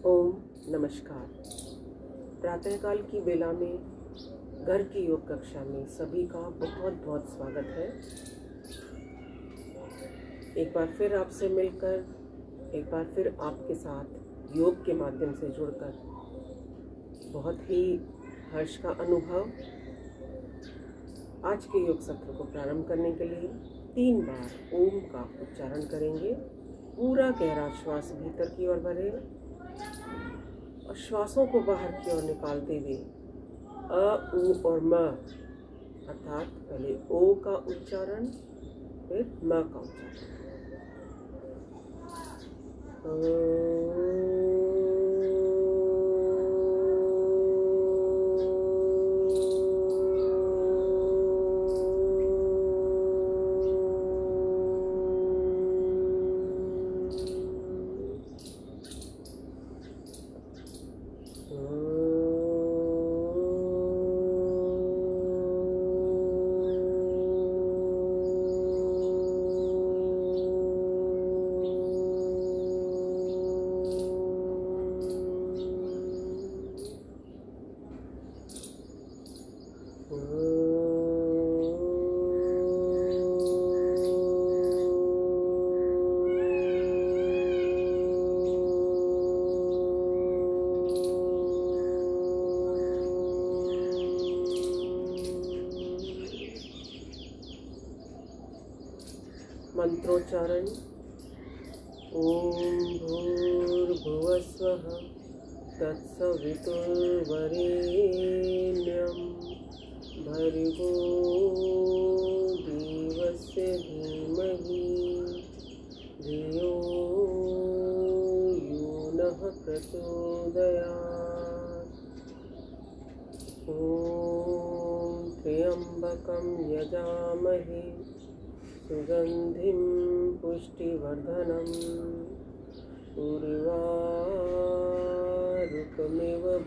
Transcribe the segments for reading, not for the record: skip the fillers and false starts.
ओम नमस्कार। प्रातःकाल की बेला में घर की योग कक्षा में सभी का बहुत बहुत स्वागत है। एक बार फिर आपसे मिलकर, एक बार फिर आपके साथ योग के माध्यम से जुड़कर बहुत ही हर्ष का अनुभव। आज के योग सत्र को प्रारंभ करने के लिए 3 बार ओम का उच्चारण करेंगे। पूरा गहरा श्वास भीतर की ओर भरे और श्वासों को बाहर की ओर निकालते हुए अ, उ और म, अर्थात पहले ओ का उच्चारण फिर म का उच्चारण। मंत्रोच्चारण। ओम भूर्भुवस्वः तत्सवितुर्वरेण्यं भर्गो देवस्य धीमहि धियो यो नः प्रचोदयात्। ओम त्र्यंबकं यजामहे सुगंधिं पुष्टिवर्धनम् उर्वारुकमिव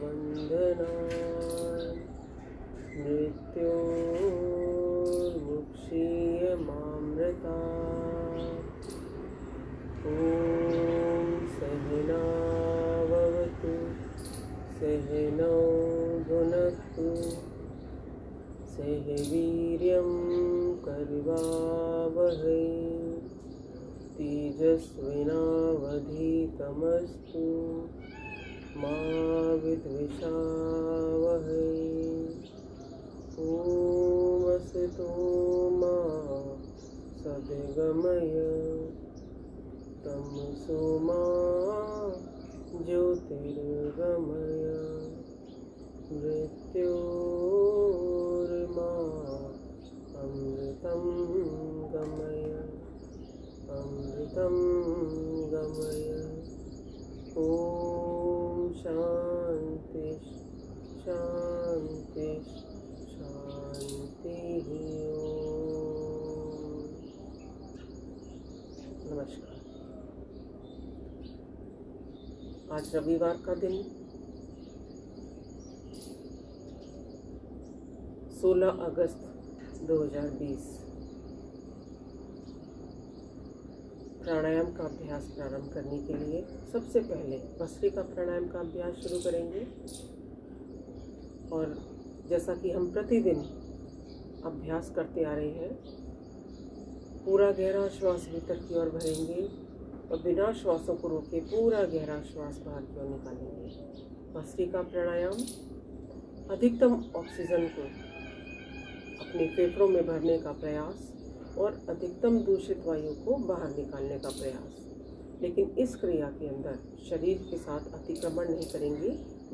बन्धनान् मृत्योर्मुक्षीयमामृतात्। ॐ सहनाववतु सहनौ भुनक्तु सह वीर्यं करवावहै तेजस्विनावधीतमस्तु मा विद्विषावहै। ॐ असतो मा सद्गमय तमसो मा ज्योतिर्गमय मृत्योर्मा अमृतं गमय अमृतं गमय। ॐ शान्ति शान्ति शान्तिः। नमस्कार। आज रविवार का दिन 16 अगस्त 2020। प्राणायाम का अभ्यास प्रारंभ करने के लिए सबसे पहले भस्त्रिका प्राणायाम का अभ्यास शुरू करेंगे। और जैसा कि हम प्रतिदिन अभ्यास करते आ रहे हैं, पूरा गहरा श्वास भीतर की ओर भरेंगे और बिना श्वासों को रोके पूरा गहरा श्वास बाहर की ओर निकालेंगे। भस्त्रिका प्राणायाम अधिकतम ऑक्सीजन को अपने फेफड़ों में भरने का प्रयास और अधिकतम दूषित वायु को बाहर निकालने का प्रयास। लेकिन इस क्रिया के अंदर शरीर के साथ अतिक्रमण नहीं करेंगे,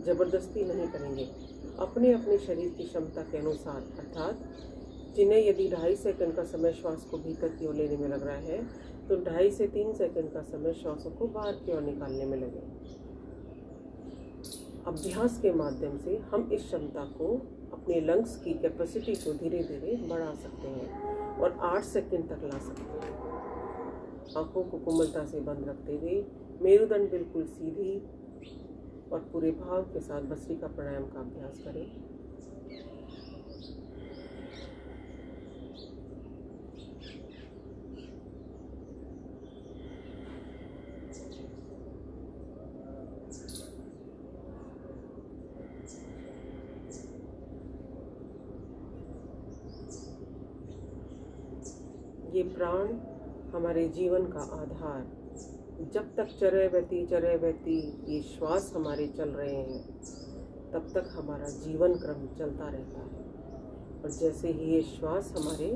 जबरदस्ती नहीं करेंगे। अपने अपने शरीर की क्षमता के अनुसार, अर्थात जिन्हें यदि 2.5 सेकंड का समय श्वास को भीतर की ओर लेने में लग रहा है तो 2.5 से 3 सेकंड का समय श्वासों को बाहर की ओर निकालने में लगे। अभ्यास के माध्यम से हम इस क्षमता को, अपने लंग्स की कैपेसिटी को धीरे धीरे बढ़ा सकते हैं और 8 सेकंड तक ला सकते हैं। आंखों को कोमलता से बंद रखते हुए मेरुदंड बिल्कुल सीधी और पूरे भाव के साथ भस्त्रिका प्राणायाम का अभ्यास करें। ये प्राण हमारे जीवन का आधार, जब तक चरैवती ये श्वास हमारे चल रहे हैं तब तक हमारा जीवन क्रम चलता रहता है। और जैसे ही ये श्वास हमारे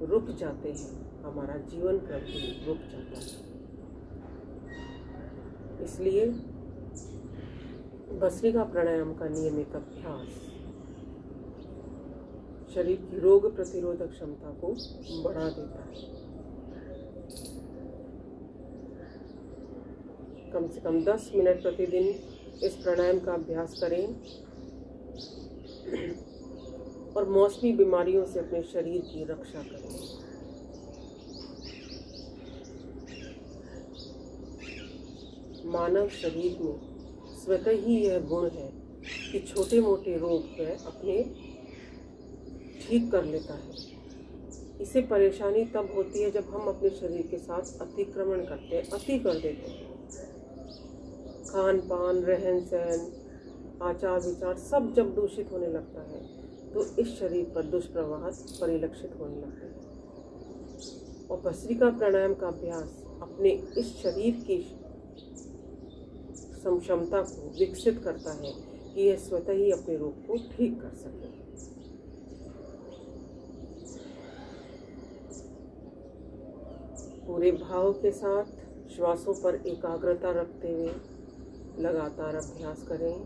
रुक जाते हैं, हमारा जीवन क्रम भी रुक जाता है। इसलिए भस्त्रिका प्राणायाम का नियमित अभ्यास शरीर की रोग प्रतिरोधक क्षमता को बढ़ा देता है। कम से कम 10 मिनट प्रतिदिन इस प्राणायाम का अभ्यास करें और मौसमी बीमारियों से अपने शरीर की रक्षा करें। मानव शरीर में स्वतः ही यह गुण है कि छोटे मोटे रोग वह अपने ठीक कर लेता है। इसे परेशानी तब होती है जब हम अपने शरीर के साथ अतिक्रमण करते हैं, अति कर देते हैं। खान पान, रहन सहन, आचार विचार सब जब दूषित होने लगता है तो इस शरीर पर दुष्प्रभाव परिलक्षित होने लगते हैं। और भस्त्रिका प्राणायाम का अभ्यास अपने इस शरीर की क्षमता को विकसित करता है कि यह स्वतः ही अपने रोग को ठीक कर सके। पूरे भाव के साथ श्वासों पर एकाग्रता रखते हुए लगातार अभ्यास करें।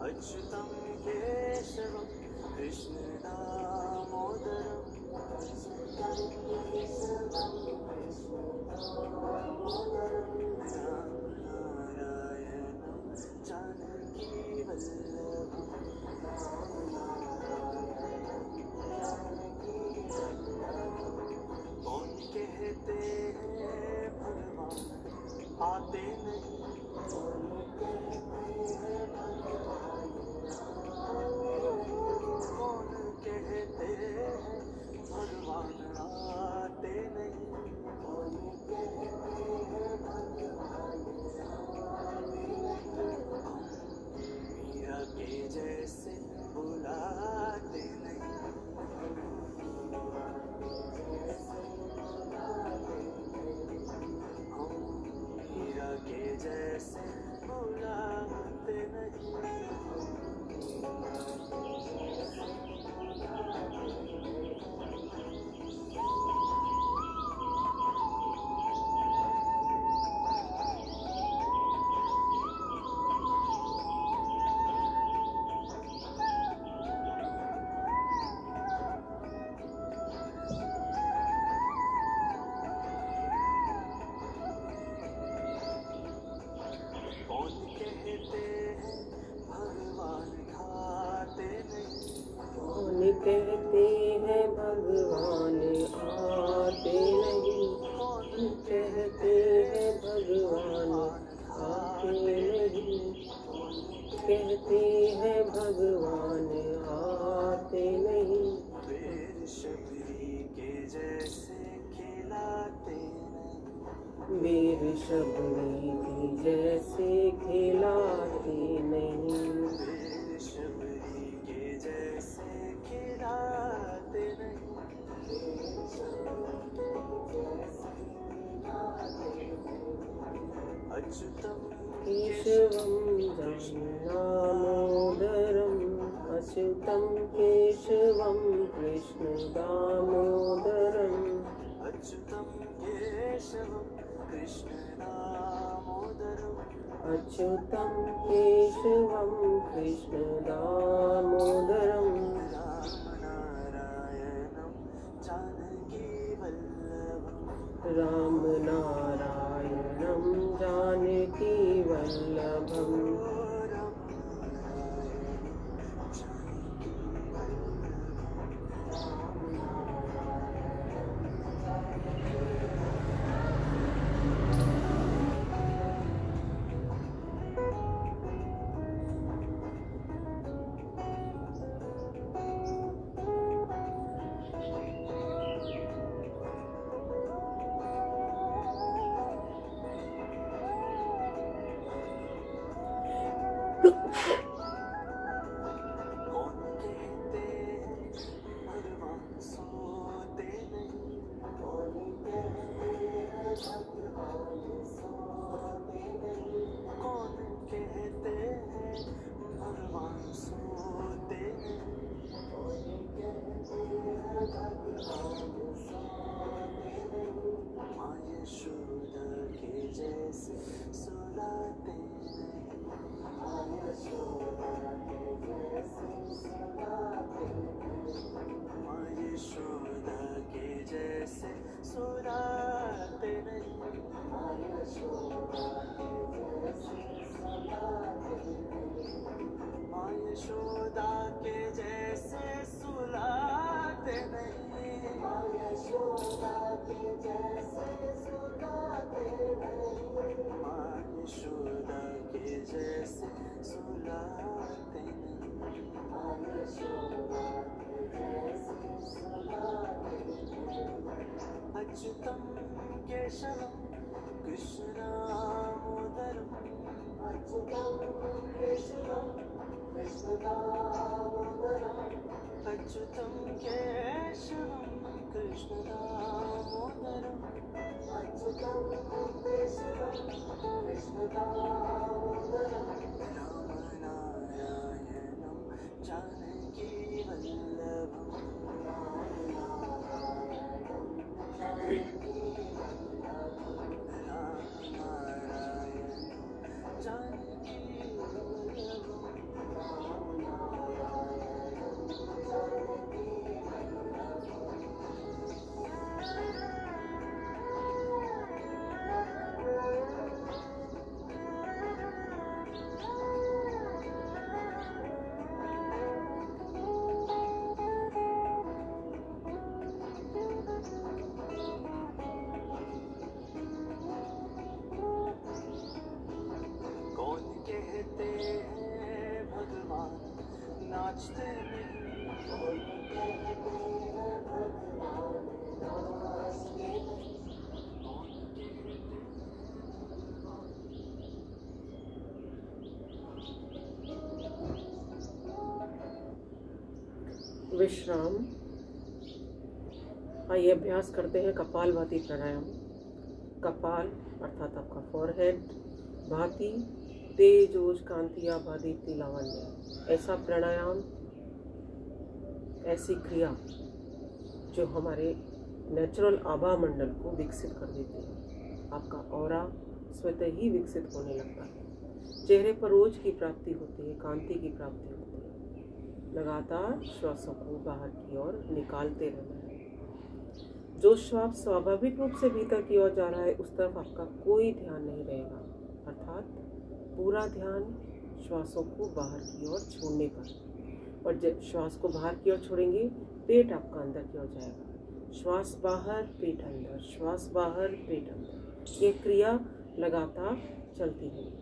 अच्युतं केशवं कृष्ण दामोदरं नारायणं जानकी वल्लभं कौन कहते हैं भगवान आते नहीं, कौन कहते हैं भगवान आते नहीं, मीरा के जैसे बुलाते नहीं, मीरा के जैसे बुलाते नहीं। कौन कहते हैं भगवान खाते नहीं, कौन कहते हैं भगवान आते नहीं, कौन कहते हैं भगवान आते नहीं, कहते हैं भगवान आते नहीं। वीर शबरी के जैसे खिलाते नहीं, वीर शबरी की जैसे खिलाते नहीं, वीर शबरी के जैसे खिलाते नहीं। अच्युतं केशवं दामोदरम्, अच्युतं केशवं कृष्ण दामोदरम्, अच्युतं केशवं कृष्ण दामोदरम् अच्युतं केशवं कृष्ण दामोदरम्, रामनारायणं जानकी वल्लभं रामनारायणं जानकी वल्लभम्। माँ यशोदा के जैसे सुलाते नहीं। माँ यशोदा के जैसे सुलाते नहीं। माँ यशोदा के जैसे सुलाते नहीं। माँ यशोदा के जैसे सुलाते नहीं। माँ यशोदा के जैसे सुलाते नहीं। माँ यशोदा के जैसे सुलाते नहीं। माँ यशोदा के जैसे सुलाते नहीं। माँ यशोदा के जैसे सुलाते नहीं। अच्युतम केशवम कृष्णदामोदरम। अच्युतम केशवम कृष्णदामोदरम। अच्युतम केशवम कृष्णदामोदरम। अच्युतम केशवम कृष्णदामोदरम। राम नारायणं जानकी वल्लभम। राम नारायणं जानकी वल्लभम। राम नारायणं जानकी वल्लभम। राम नारायणं जानकी कौन कहते हैं भगवान नाचते नहीं। कौन कहते हैं भगवान नाचते नहीं। कौन कहते विश्राम। आइए अभ्यास करते हैं कपालभाति प्राणायाम। कपाल अर्थात आपका फोरहेड, भाति तेजोज कांतिया भादीप्ति लावण्य। ऐसा प्राणायाम, ऐसी क्रिया जो हमारे नेचुरल आभा मंडल को विकसित कर देती है। आपका ऑरा स्वतः ही विकसित होने लगता है। चेहरे पर रोज की प्राप्ति होती है, कांति की प्राप्ति होती है। लगातार श्वासों को बाहर की ओर निकालते रहना है। जो श्वास स्वाभाविक रूप से भीतर की ओर जा रहा है उस तरफ आपका कोई ध्यान नहीं रहेगा, अर्थात पूरा ध्यान श्वासों को बाहर की ओर छोड़ने पर। और जब श्वास को बाहर की ओर छोड़ेंगे पेट आपका अंदर की ओर जाएगा। श्वास बाहर पेट अंदर, श्वास बाहर पेट अंदर। ये क्रिया लगातार चलती है।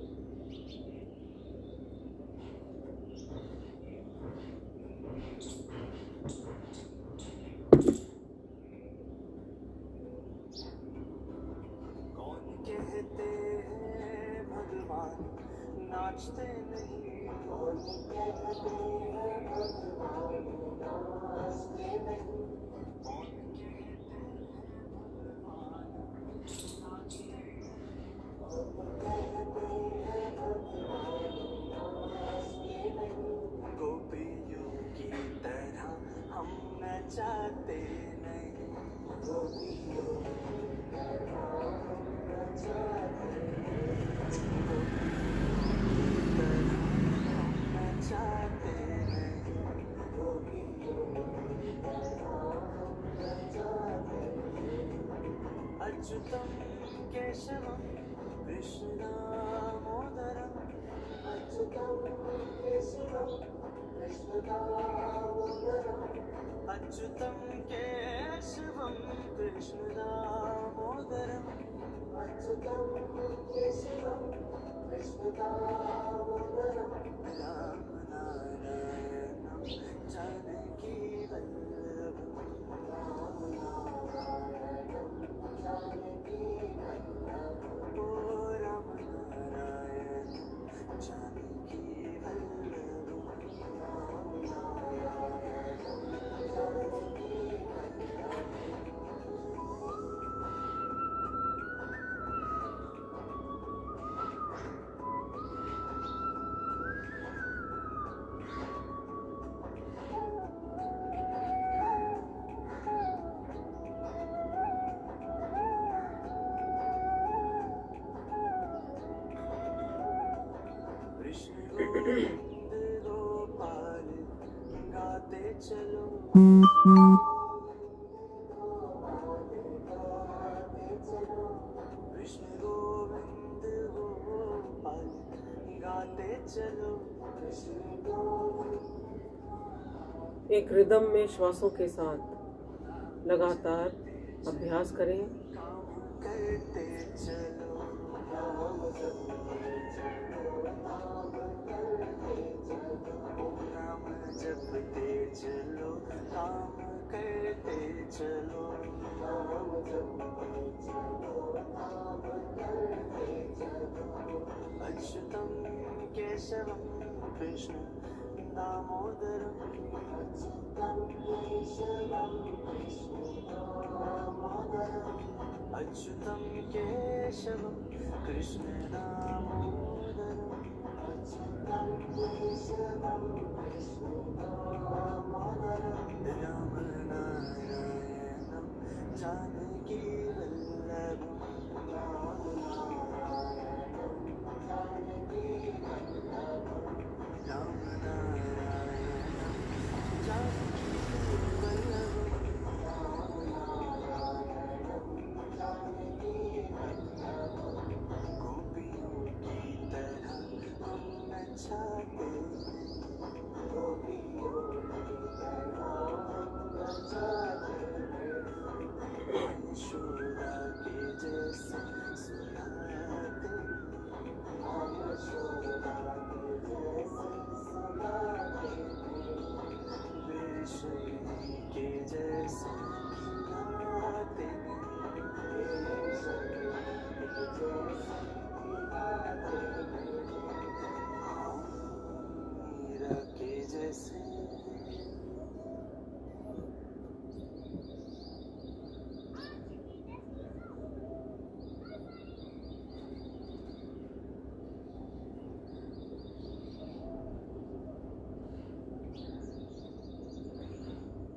कौन कहते हैं भगवान नाचते नहीं। कौन कहते हैं भगवान नाचते नहीं। कौन कहते हैं भगवान नाचते नहीं। कौन कहते हैं भगवान नाचते नहीं। गोपियों की तरह हम नचाते नहीं। गोपियों की तरह हम नचाते अच्युतम केशवम कृष्णदामोदरम। अच्युतम केशवम कृष्णदामोदरम। अच्युतम केशवम कृष्णदामोदरम। अच्युतम केशवम कृष्णदामोदरम। राम नारायणं जानकी वल्लभम। राम नारायणं जानकी वल्लभम। ओ राम नारायणं जानकी वल्लभम। राम नारायणं जानकी गोपाल गाते चलो कृष्ण गोविंद गोपाल गाते चलो कृष्ण गोविंद। एक रिदम में श्वासों के साथ लगातार अभ्यास करें। काम करते चलो नाम जपते चलो काम करते चलो अच्युतम केशवम कृष्ण दामोदरम अच्युतम केशवम कृष्ण दामोदरम राम नारायणम जानकी वल्लभम राम नारायणम जानकी वल्लभम। गोपियों की तरह हम नचाते यशोदा के जैसे सुनाते बेशर्मी के जैसे खिलाते मीरा के जैसे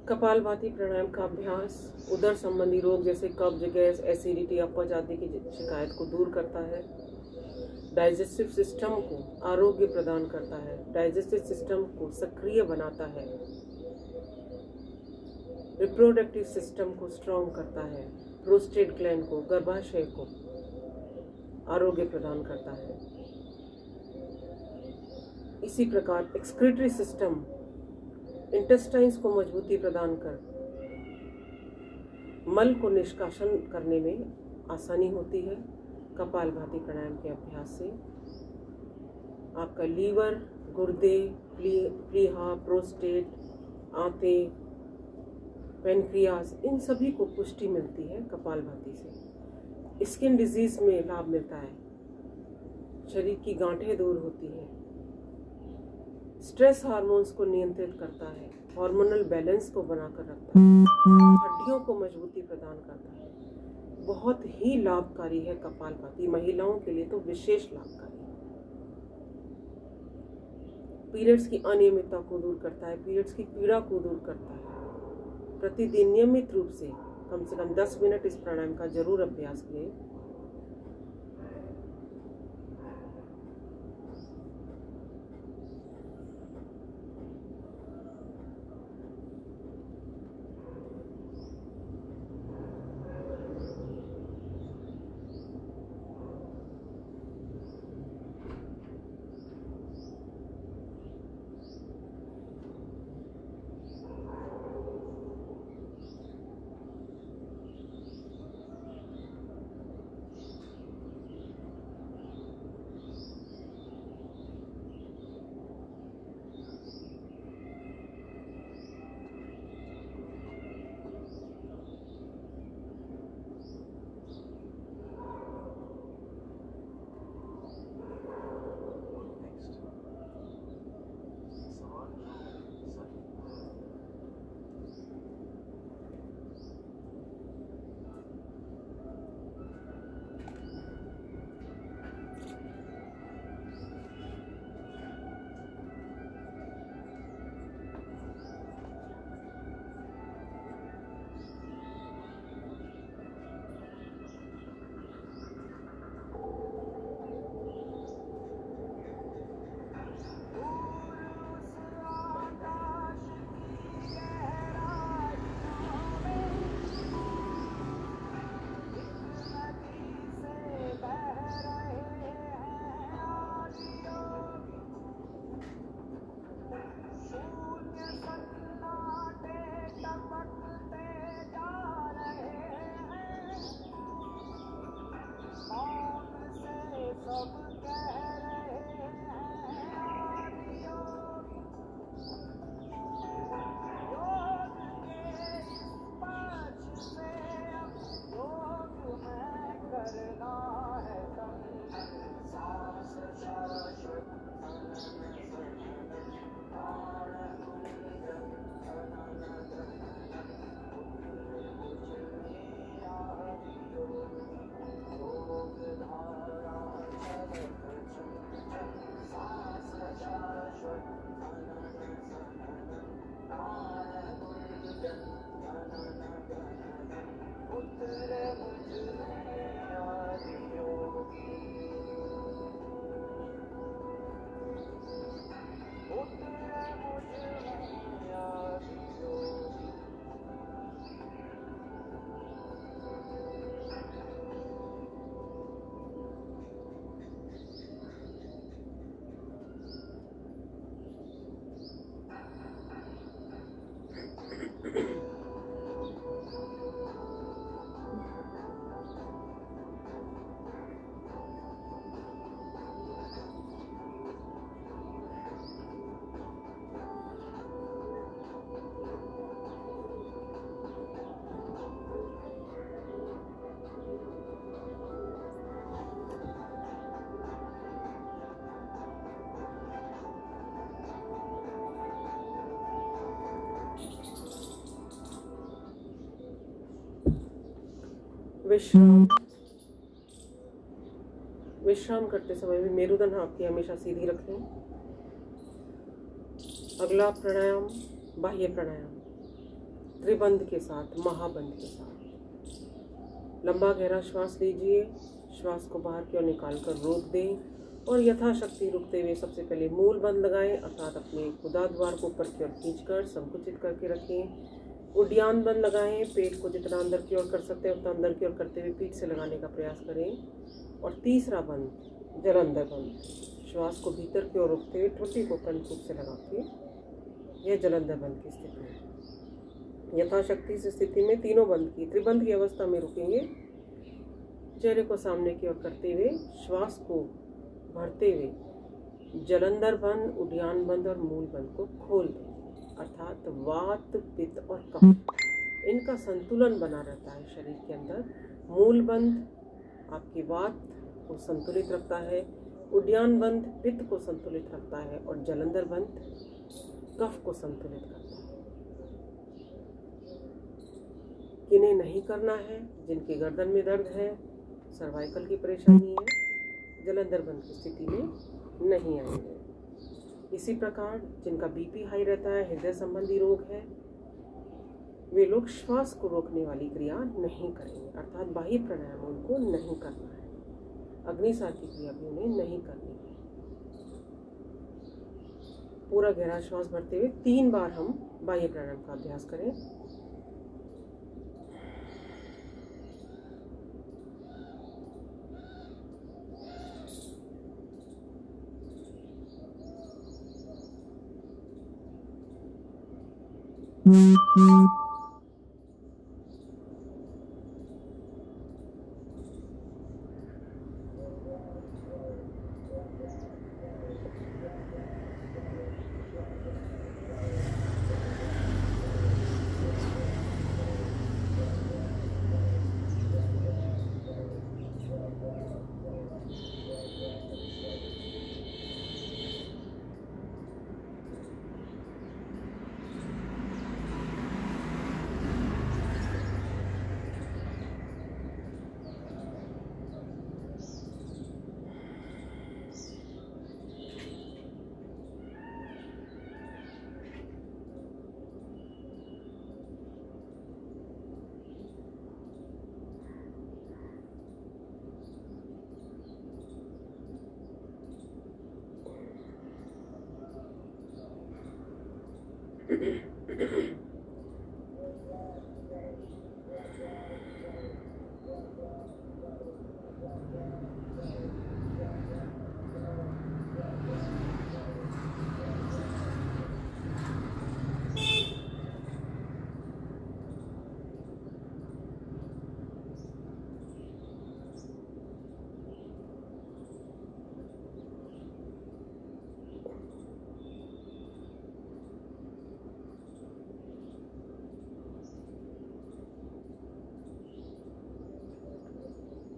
कपालभाति प्राणायाम का अभ्यास उदर संबंधी रोग जैसे कब्ज, गैस, एसिडिटी, अपच आदि की शिकायत को दूर करता है। डाइजेस्टिव सिस्टम को आरोग्य प्रदान करता है। डाइजेस्टिव सिस्टम को सक्रिय बनाता है। रिप्रोडक्टिव सिस्टम को स्ट्रॉन्ग करता है। प्रोस्टेट ग्लैंड को, गर्भाशय को आरोग्य प्रदान करता है। इसी प्रकार एक्सक्रीटरी सिस्टम, इंटेस्टाइन्स को मजबूती प्रदान कर मल को निष्कासन करने में आसानी होती है। कपालभाति प्राणायाम के अभ्यास से आपका लीवर, गुर्दे, प्लीहा, प्रोस्टेट, आंतें, पेनक्रियास, इन सभी को पुष्टि मिलती है कपालभाति से। स्किन डिजीज में लाभ मिलता है। शरीर की गांठें दूर होती है। स्ट्रेस हार्मोन्स को नियंत्रित करता है। हार्मोनल बैलेंस को बनाकर रखता है। हड्डियों को मजबूती प्रदान करता है। बहुत ही लाभकारी है कपालभाति। महिलाओं के लिए तो विशेष लाभकारी है। पीरियड्स की अनियमितता को दूर करता है। पीरियड्स की पीड़ा को दूर करता है। प्रतिदिन नियमित रूप से कम 10 मिनट इस प्राणायाम का जरूर अभ्यास करें। विश्राम। विश्राम करते समय भी मेरुदंड आपकी हमेशा सीधी रखें। अगला प्राणायाम बाह्य प्राणायाम, त्रिबंध के साथ, महाबंध के साथ। लंबा गहरा श्वास लीजिए, श्वास को बाहर की ओर निकाल कर रोक दें और यथाशक्ति रुकते हुए सबसे पहले मूल बंध लगाएं, अर्थात अपने गुदाद्वार को ऊपर की ओर खींचकर संकुचित करके रखें। उड्डयन बंध लगाएं, पेट को जितना अंदर की ओर कर सकते हैं उतना अंदर की ओर करते हुए पीठ से लगाने का प्रयास करें। और तीसरा बंध जलंधर बंध, श्वास को भीतर की ओर रुकते हुए ठोटी को कंठूक से लगा के, यह जलंधर बंध की स्थिति है। यथाशक्ति से स्थिति में तीनों बंध की त्रिबंध की अवस्था में रुकेंगे। चेहरे को सामने की ओर करते हुए श्वास को भरते हुए जलंधर बंध, उड्डयन बंध और मूल बंध को खोल दें, अर्थात वात, पित्त और कफ इनका संतुलन बना रहता है शरीर के अंदर। मूल बंध आपकी वात को संतुलित रखता है, उड्डयन बंध पित्त को संतुलित रखता है और जलंधर बंध कफ को संतुलित करता है। किन्हें नहीं करना है, जिनके गर्दन में दर्द है, सर्वाइकल की परेशानी है, जलंधर बंध की स्थिति में नहीं आएंगे। इसी प्रकार जिनका बीपी हाई रहता है, हृदय संबंधी रोग है, वे लोग श्वास को रोकने वाली क्रिया नहीं करेंगे, अर्थात बाह्य प्राणायाम उनको नहीं करना है। अग्निसार की क्रिया भी उन्हें नहीं करनी है। पूरा गहरा श्वास भरते हुए 3 बार हम बाह्य प्राणायाम का अभ्यास करें।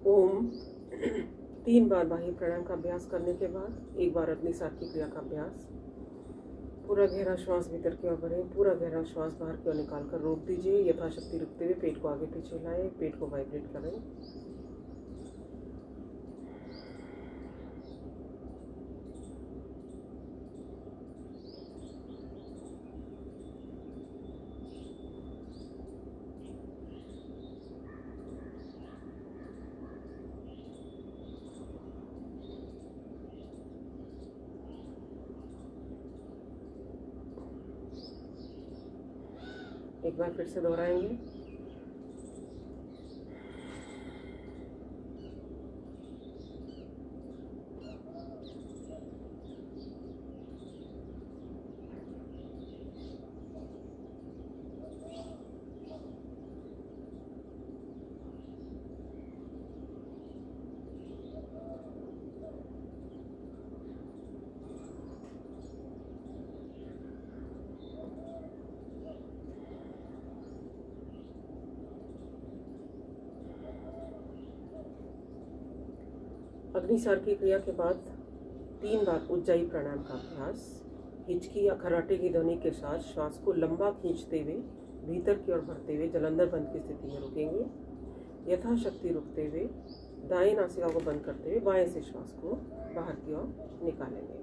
ओम 3 बार बाह्य प्राणायाम का अभ्यास करने के बाद 1 बार अग्निसार की क्रिया का अभ्यास। पूरा गहरा श्वास भीतर की ओर भरें, पूरा गहरा श्वास बाहर की ओर निकाल कर रोक दीजिए। यथाशक्ति रुकते हुए पेट को आगे पीछे हिलाएं, पेट को वाइब्रेट करें। एक बार फिर से दोहराएंगे। अग्निसार की क्रिया के बाद 3 बार उज्जाई प्राणायाम का अभ्यास। हिचकी या खराटे की ध्वनि के साथ श्वास को लंबा खींचते हुए भीतर की ओर भरते हुए जलंधर बंध की स्थिति में रुकेंगे। यथाशक्ति रुकते हुए दाएं नासिका को बंद करते हुए बाएं से श्वास को बाहर की ओर निकालेंगे।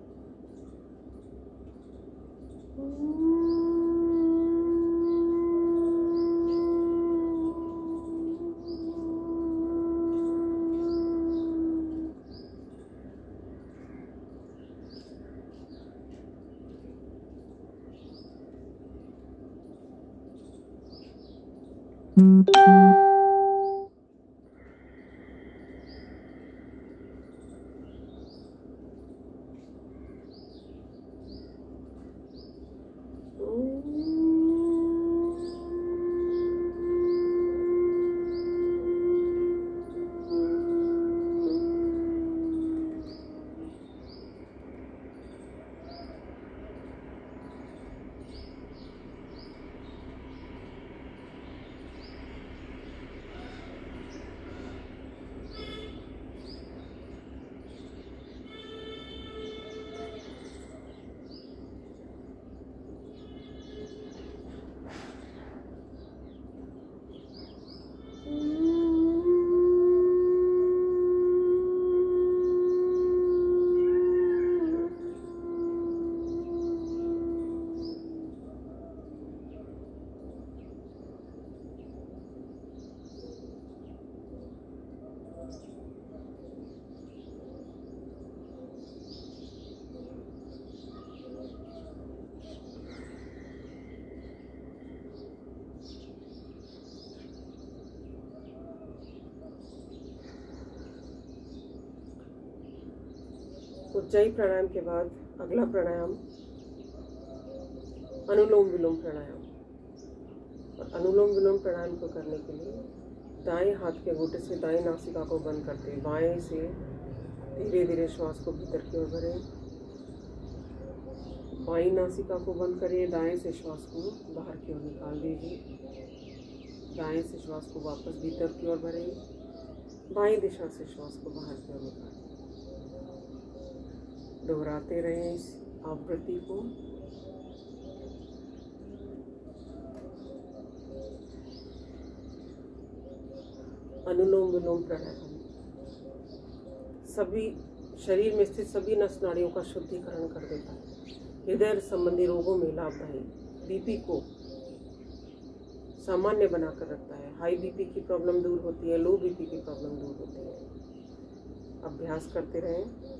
उज्जाई प्राणायाम के बाद अगला प्राणायाम अनुलोम विलोम प्राणायाम। और अनुलोम विलोम प्राणायाम को करने के लिए दाएं हाथ के अंगूठे से दाएं नासिका को बंद करते बाएं से धीरे धीरे श्वास को भीतर की ओर भरें। बाईं नासिका को बंद करिए, दाएं से श्वास को बाहर की ओर निकाल दीजिए। दाएं से श्वास को वापस भीतर की ओर भरें, बाईं दिशा से श्वास को बाहर की ओर निकालें। दोहराते रहें इस आवृत्ति को। अनुलोम विलोम प्राणायाम सभी शरीर में स्थित सभी नस नाड़ियों का शुद्धिकरण कर देता है। हृदय संबंधी रोगों में लाभदायी, बीपी को सामान्य बनाकर रखता है। हाई बीपी की प्रॉब्लम दूर होती है, लो बीपी की प्रॉब्लम दूर होती है। अभ्यास करते रहें।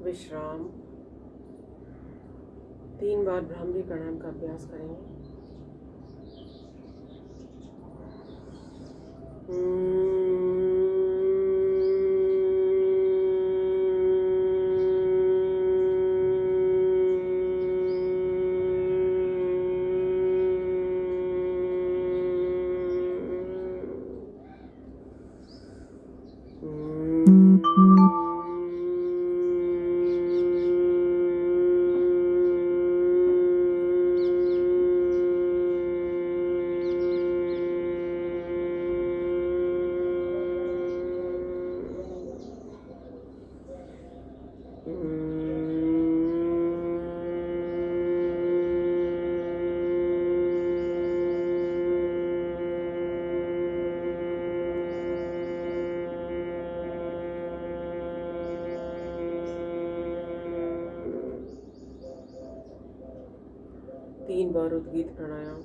विश्राम। 3 बार भ्रामरी प्राणायाम का अभ्यास करेंगे। 3 बार उद्गीत प्राणायाम।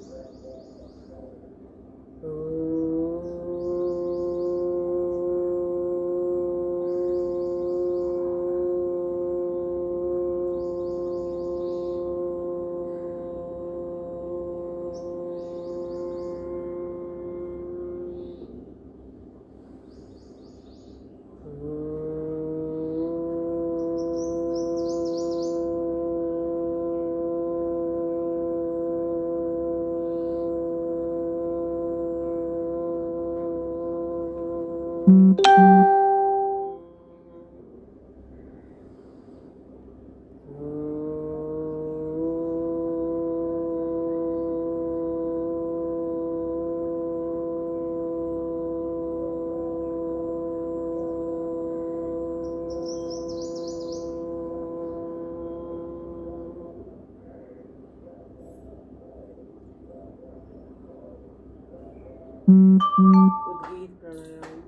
उद्गीत प्राणायाम।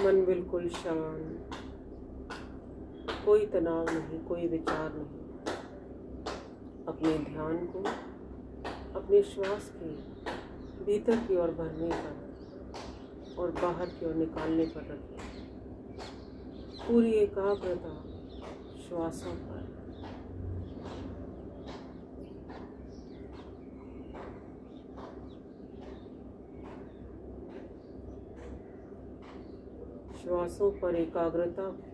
मन बिल्कुल शांत, कोई तनाव नहीं, कोई विचार नहीं। अपने ध्यान को अपने श्वास के भीतर की ओर भरने पर और बाहर की ओर निकालने पर रखें। पूरी एकाग्रता श्वासों पर। श्वासों पर एकाग्रता को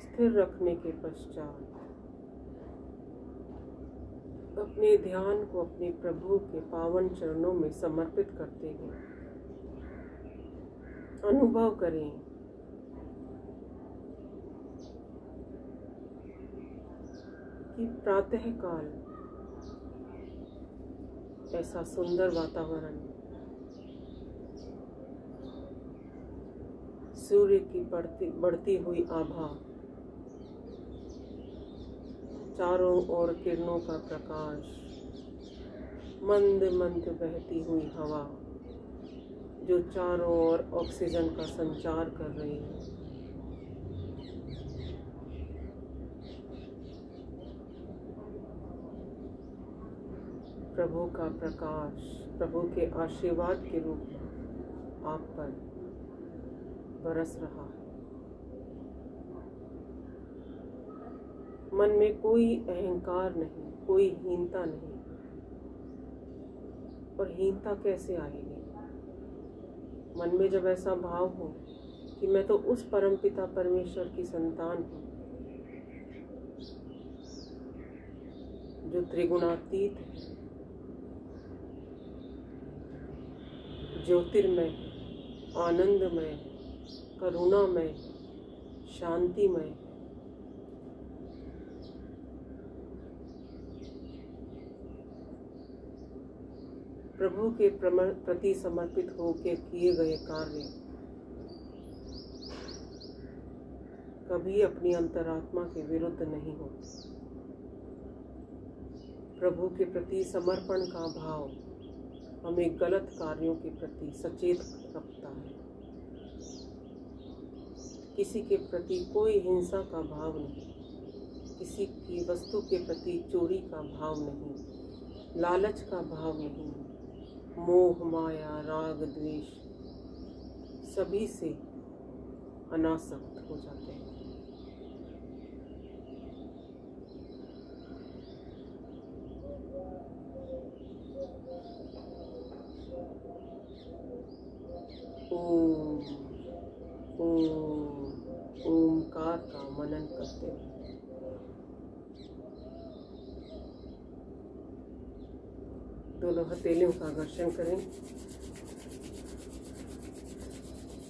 स्थिर रखने के पश्चात अपने ध्यान को अपने प्रभु के पावन चरणों में समर्पित करते हुए अनुभव करें कि प्रातः काल ऐसा सुंदर वातावरण, सूर्य की बढ़ती हुई आभा, चारों ओर किरणों का प्रकाश, मंद मंद बहती हुई हवा जो चारों ओर ऑक्सीजन का संचार कर रही है। प्रभु का प्रकाश, प्रभु के आशीर्वाद के रूप में आप पर बरस रहा है। मन में कोई अहंकार नहीं, कोई हीनता नहीं। और हीनता कैसे आएगी? मन में जब ऐसा भाव हो कि मैं तो उस परमपिता परमेश्वर की संतान हूँ जो त्रिगुणातीत है, ज्योतिर्मय, आनंदमय, करुणामय, शांतिमय। प्रभु के प्रति समर्पित होकर किए गए कार्य कभी अपनी अंतरात्मा के विरुद्ध नहीं होते। प्रभु के प्रति समर्पण का भाव हमें गलत कार्यों के प्रति सचेत रखता है। किसी के प्रति कोई हिंसा का भाव नहीं, किसी की वस्तु के प्रति चोरी का भाव नहीं, लालच का भाव नहीं, मोह माया राग द्वेष सभी से अनासक्त हो जाते हैं। ओम ओम ओमकार का मनन करते हैं। दोनों हथेलियों का घर्षण करें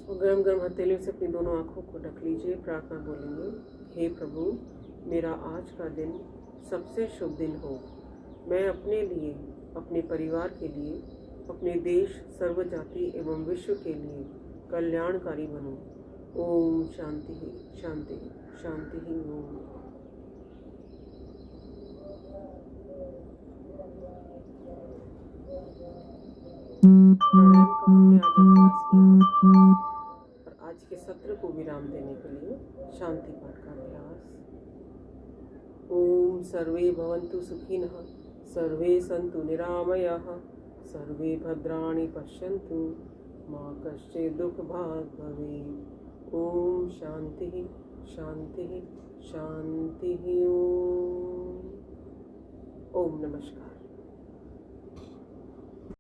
और गरम गरम हथेलियों से अपनी दोनों आँखों को ढक लीजिए। प्रार्थना बोलेंगे, हे प्रभु, मेरा आज का दिन सबसे शुभ दिन हो। मैं अपने लिए, अपने परिवार के लिए, अपने देश, सर्व जाति एवं विश्व के लिए कल्याणकारी बनूं। ओम शांति शांति शांति ओम। प्राणायाम का हमने आज अभ्यास किया और आज के सत्र को विराम देने के लिए शांति पाठ का अभ्यास। ओम सर्वे भवन्तु सुखिनः, सर्वे सन्तु निरामयाः, सर्वे भद्राणि पश्यन्तु, मा कश्चित् दुःखभाग् भवेत्। ओम शांति शांति शांति। ओम नमस्कार।